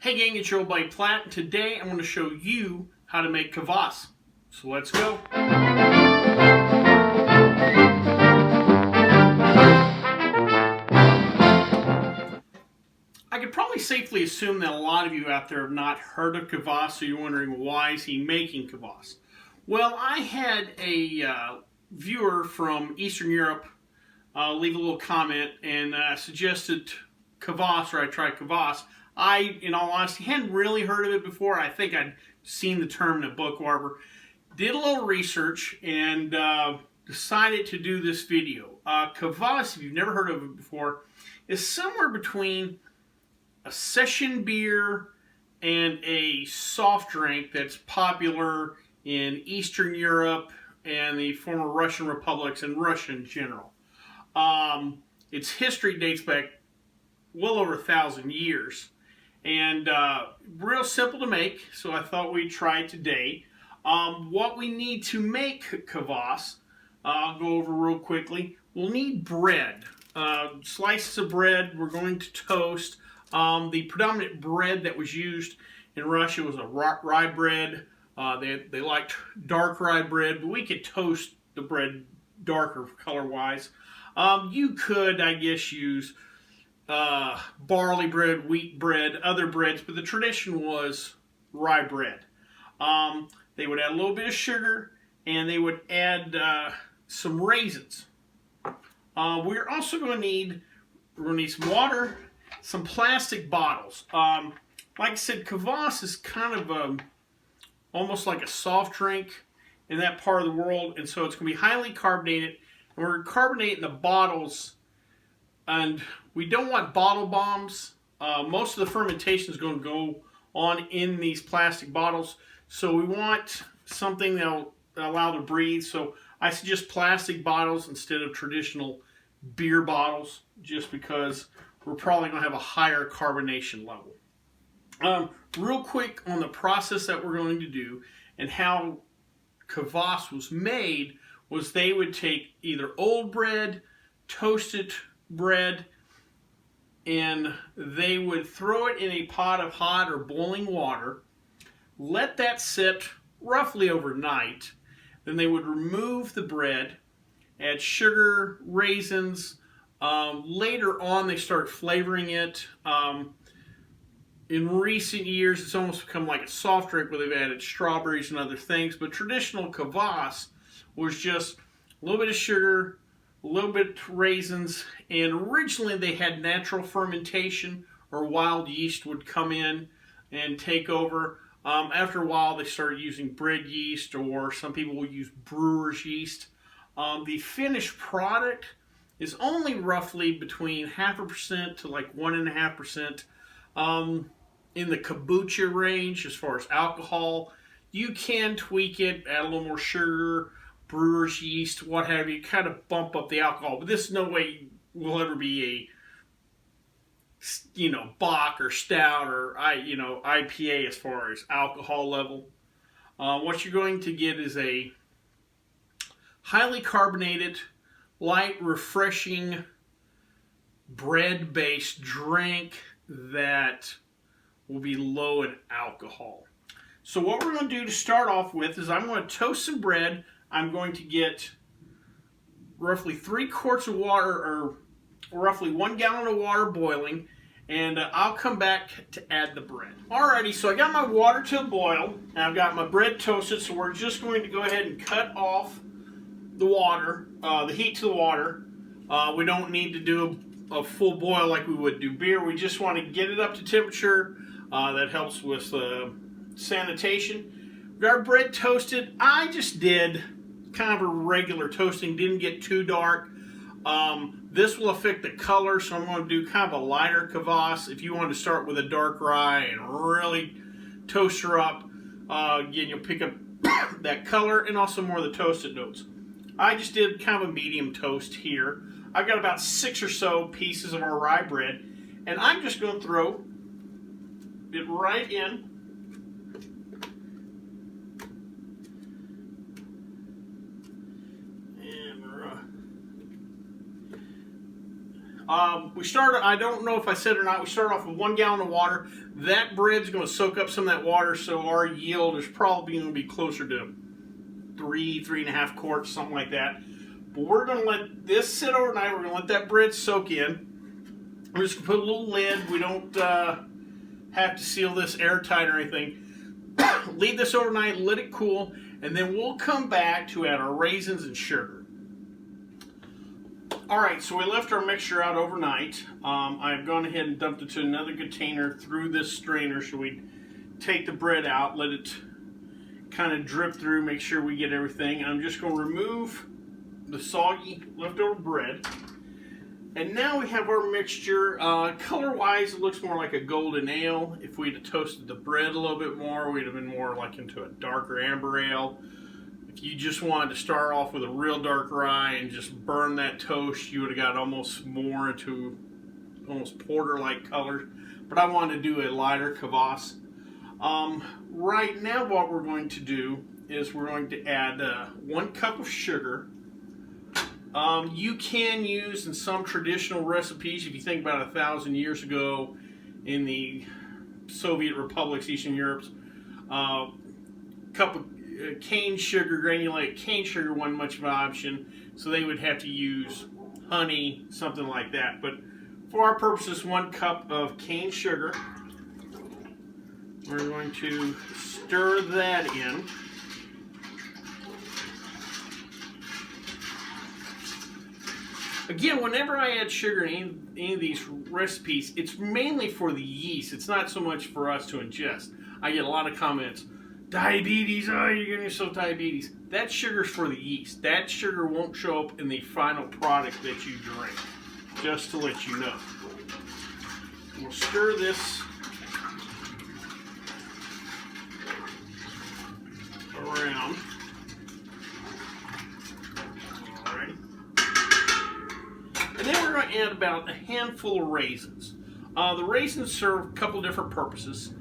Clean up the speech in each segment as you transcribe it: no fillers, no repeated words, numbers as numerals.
Hey gang, it's your old buddy Platt, and today I'm going to show you how to make kvass. So let's go. I could probably safely assume that a lot of you out there have not heard of kvass, so you're wondering why is he making kvass. Well, I had a viewer from Eastern Europe leave a little comment and suggested kvass, or I tried kvass. I, in all honesty, hadn't really heard of it before. I think I'd seen the term in a book or whatever. Did a little research and decided to do this video. Kvass, if you've never heard of it before, is somewhere between a session beer and a soft drink that's popular in Eastern Europe and the former Russian republics and Russia in general. Its history dates back well over 1,000 years. And real simple to make, so I thought we'd try it today. What we need to make kvass, I'll go over real quickly. We'll need bread, slices of bread we're going to toast. The predominant bread that was used in Russia was a rye bread. They liked dark rye bread, but we could toast the bread darker color-wise. You could, I guess, use barley bread, wheat bread, other breads, but the tradition was rye bread. They would add a little bit of sugar, and they would add some raisins. We're also going to need some water, some plastic bottles. Like I said, kvass is kind of almost like a soft drink in that part of the world, and so it's going to be highly carbonated. And we're carbonating the bottles, and we don't want bottle bombs. Most of the fermentation is going to go on in these plastic bottles, so we want something that will allow to breathe. So I suggest plastic bottles instead of traditional beer bottles, just because we're probably going to have a higher carbonation level. Real quick on the process that we're going to do and how kvass was made was they would take either old bread, toasted bread, and they would throw it in a pot of hot or boiling water, let that sit roughly overnight. Then they would remove the bread, add sugar, raisins. Later on, they start flavoring it. In recent years, it's almost become like a soft drink where they've added strawberries and other things. But traditional kvass was just a little bit of sugar, a little bit of raisins, and originally they had natural fermentation, or wild yeast would come in and take over. After a while, they started using bread yeast, or some people will use brewer's yeast. The finished product is only roughly between 0.5% to like 1.5%. In the kombucha range as far as alcohol. You can tweak it, add a little more sugar, brewer's yeast, what have you, kind of bump up the alcohol. But this no way will ever be a, Bock or Stout or IPA as far as alcohol level. What you're going to get is a highly carbonated, light, refreshing, bread-based drink that will be low in alcohol. So what we're going to do to start off with is I'm going to toast some bread. I'm going to get roughly 3 quarts of water, or roughly 1 gallon of water boiling, and I'll come back to add the bread. Alrighty, so I got my water to a boil, and I've got my bread toasted, so we're just going to go ahead and cut off the water, the heat to the water. We don't need to do a full boil like we would do beer. We just want to get it up to temperature. That helps with sanitation. We got our bread toasted. I just did kind of a regular toasting, didn't get too dark. This will affect the color, so I'm going to do kind of a lighter kvass. If you want to start with a dark rye and really toast her up, again, you'll pick up that color and also more of the toasted notes. I just did kind of a medium toast here. I've got about 6 or so pieces of our rye bread, and I'm just going to throw it right in. And I don't know if I said it or not, we started off with 1 gallon of water. That bread's going to soak up some of that water, so our yield is probably going to be closer to 3.5 quarts, something like that. But we're going to let this sit overnight. We're going to let that bread soak in. We're just going to put a little lid. We don't have to seal this airtight or anything. Leave this overnight, let it cool, and then we'll come back to add our raisins and sugar. Alright, so we left our mixture out overnight. I've gone ahead and dumped it to another container through this strainer, so we take the bread out, let it kind of drip through, make sure we get everything. I'm just going to remove the soggy leftover bread. And now we have our mixture. Color-wise, it looks more like a golden ale. If we'd have toasted the bread a little bit more, we'd have been more like into a darker amber ale. If you just wanted to start off with a real dark rye and just burn that toast, you would have got almost more into almost porter-like color. But I wanted to do a lighter Kvass. Right now what we're going to do is we're going to add 1 cup of sugar. You can use in some traditional recipes, if you think about 1,000 years ago in the Soviet republics, Eastern Europe's, cup of cane sugar, granulated cane sugar wasn't much of an option, so they would have to use honey, something like that. But for our purposes, 1 cup of cane sugar. We're going to stir that in. Again, whenever I add sugar in any of these recipes, it's mainly for the yeast. It's not so much for us to ingest. I get a lot of comments, diabetes, oh, you're getting yourself diabetes. That sugar's for the yeast. That sugar won't show up in the final product that you drink, just to let you know. We'll stir this around. And then we're going to add about a handful of raisins. The raisins serve a couple different purposes.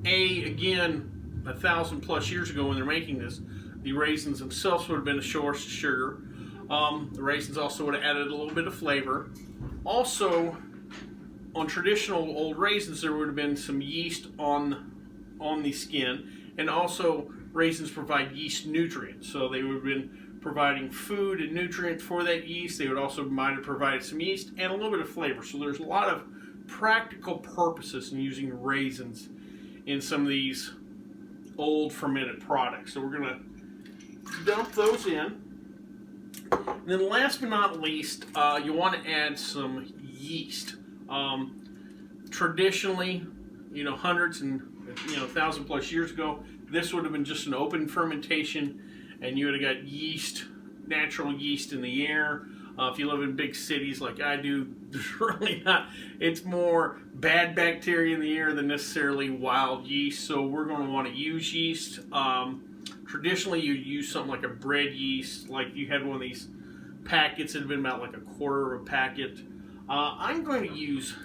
Again, 1,000 plus years ago when they're making this, the raisins themselves would have been a source of sugar. The raisins also would have added a little bit of flavor. Also, on traditional old raisins, there would have been some yeast on the skin, and also raisins provide yeast nutrients, so they would have been providing food and nutrient for that yeast. They would also might have provided some yeast and a little bit of flavor. So there's a lot of practical purposes in using raisins in some of these old fermented products. So we're going to dump those in. And then last but not least, you want to add some yeast. Traditionally, hundreds and 1,000 plus years ago, this would have been just an open fermentation, and you would have got yeast, natural yeast in the air. If you live in big cities like I do, there's really not. It's more bad bacteria in the air than necessarily wild yeast. So we're going to want to use yeast. Traditionally, you'd use something like a bread yeast, like you had one of these packets that had been about like a quarter of a packet. I'm going to use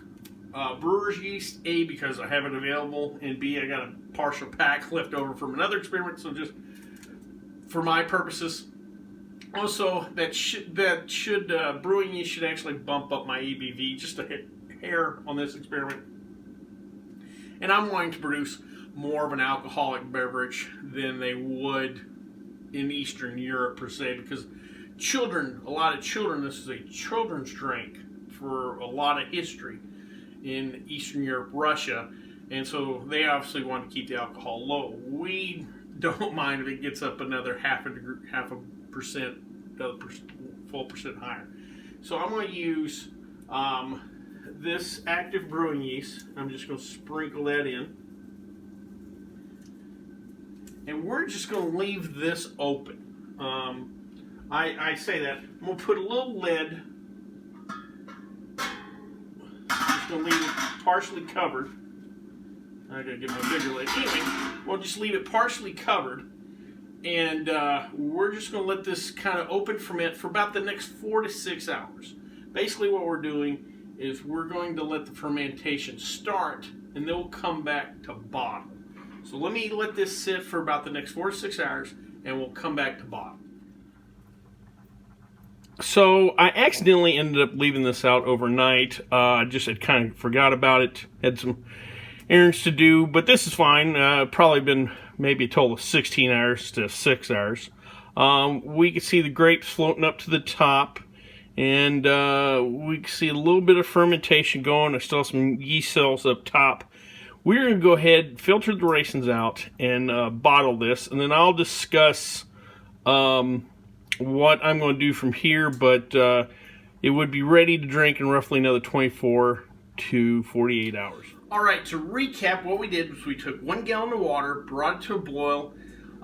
brewer's yeast, A, because I have it available, and B, I got a partial pack left over from another experiment, so just for my purposes. Also, brewing yeast should actually bump up my ABV just a hair on this experiment. And I'm wanting to produce more of an alcoholic beverage than they would in Eastern Europe per se, because a lot of children, this is a children's drink for a lot of history in Eastern Europe, Russia, and so they obviously want to keep the alcohol low. We don't mind if it gets up another half a percent, full percent higher. So I'm going to use this active brewing yeast. I'm just going to sprinkle that in, and we're just going to leave this open. I say that I'm going to put a little lid. Just going to leave it partially covered. I gotta get my bigger lid. Anyway, we'll just leave it partially covered, and we're just gonna let this kind of open ferment for about the next 4 to 6 hours. Basically, what we're doing is we're going to let the fermentation start, and then we'll come back to bottle. So let me let this sit for about the next 4 to 6 hours, and we'll come back to bottle. So I accidentally ended up leaving this out overnight. I just had kind of forgot about it. Had some errands to do, but this is fine. Probably been maybe a total of 16 hours to 6 hours. We can see the grapes floating up to the top, and we can see a little bit of fermentation going. There's still some yeast cells up top. We're going to go ahead, filter the raisins out, and bottle this, and then I'll discuss what I'm going to do from here, but it would be ready to drink in roughly another 24 to 48 hours. All right, to recap, what we did was we took 1 gallon of water, brought it to a boil.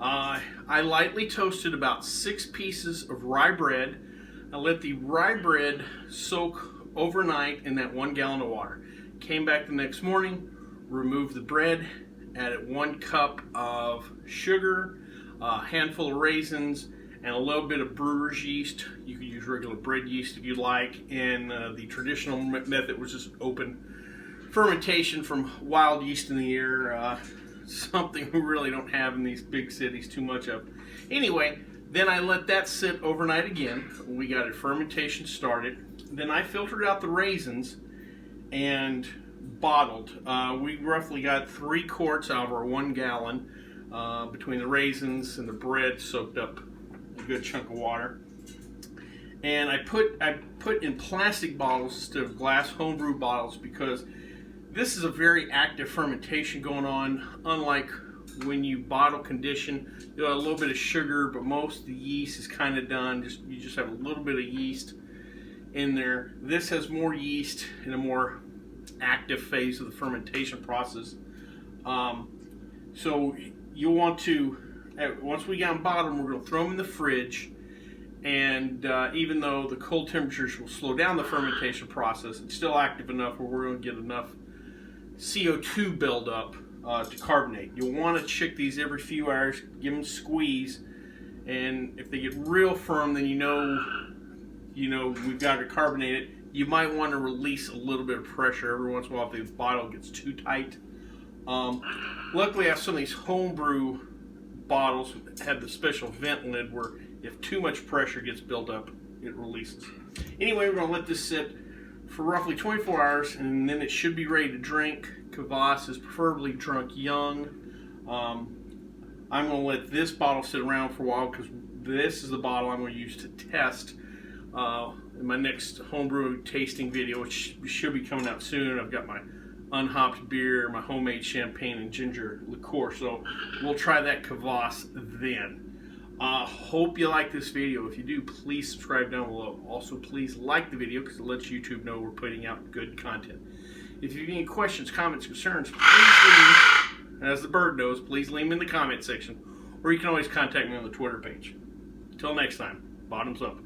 I lightly toasted about 6 pieces of rye bread. I let the rye bread soak overnight in that 1 gallon of water. Came back the next morning, removed the bread, added 1 cup of sugar, a handful of raisins, and a little bit of brewer's yeast. You can use regular bread yeast if you like, and the traditional method was just open fermentation from wild yeast in the air, something we really don't have in these big cities too much of. Anyway, then I let that sit overnight again. We got a fermentation started. Then I filtered out the raisins and bottled. We roughly got 3 quarts out of our 1 gallon between the raisins and the bread, soaked up a good chunk of water. And I put in plastic bottles instead of glass homebrew bottles because this is a very active fermentation going on. Unlike when you bottle condition, you have a little bit of sugar, but most of the yeast is kind of done. You just have a little bit of yeast in there. This has more yeast in a more active phase of the fermentation process. So you'll want to, once we get them bottled, we're going to throw them in the fridge. And even though the cold temperatures will slow down the fermentation process, it's still active enough where we're going to get enough CO2 buildup to carbonate. You'll want to check these every few hours, give them a squeeze, and if they get real firm, then you know we've got to carbonate it. You might want to release a little bit of pressure every once in a while if the bottle gets too tight. Luckily, I have some of these homebrew bottles have the special vent lid where if too much pressure gets built up, it releases. Anyway, we're going to let this sit for roughly 24 hours, and then it should be ready to drink. Kvass is preferably drunk young. I'm going to let this bottle sit around for a while because this is the bottle I'm going to use to test in my next homebrew tasting video, which should be coming out soon. I've got my unhopped beer, my homemade champagne and ginger liqueur, so we'll try that Kvass then. Hope you like this video. If you do, please subscribe down below. Also, please like the video because it lets YouTube know we're putting out good content. If you have any questions, comments, concerns, please leave, as the bird knows, please leave them in the comment section, or you can always contact me on the Twitter page. Until next time, bottoms up.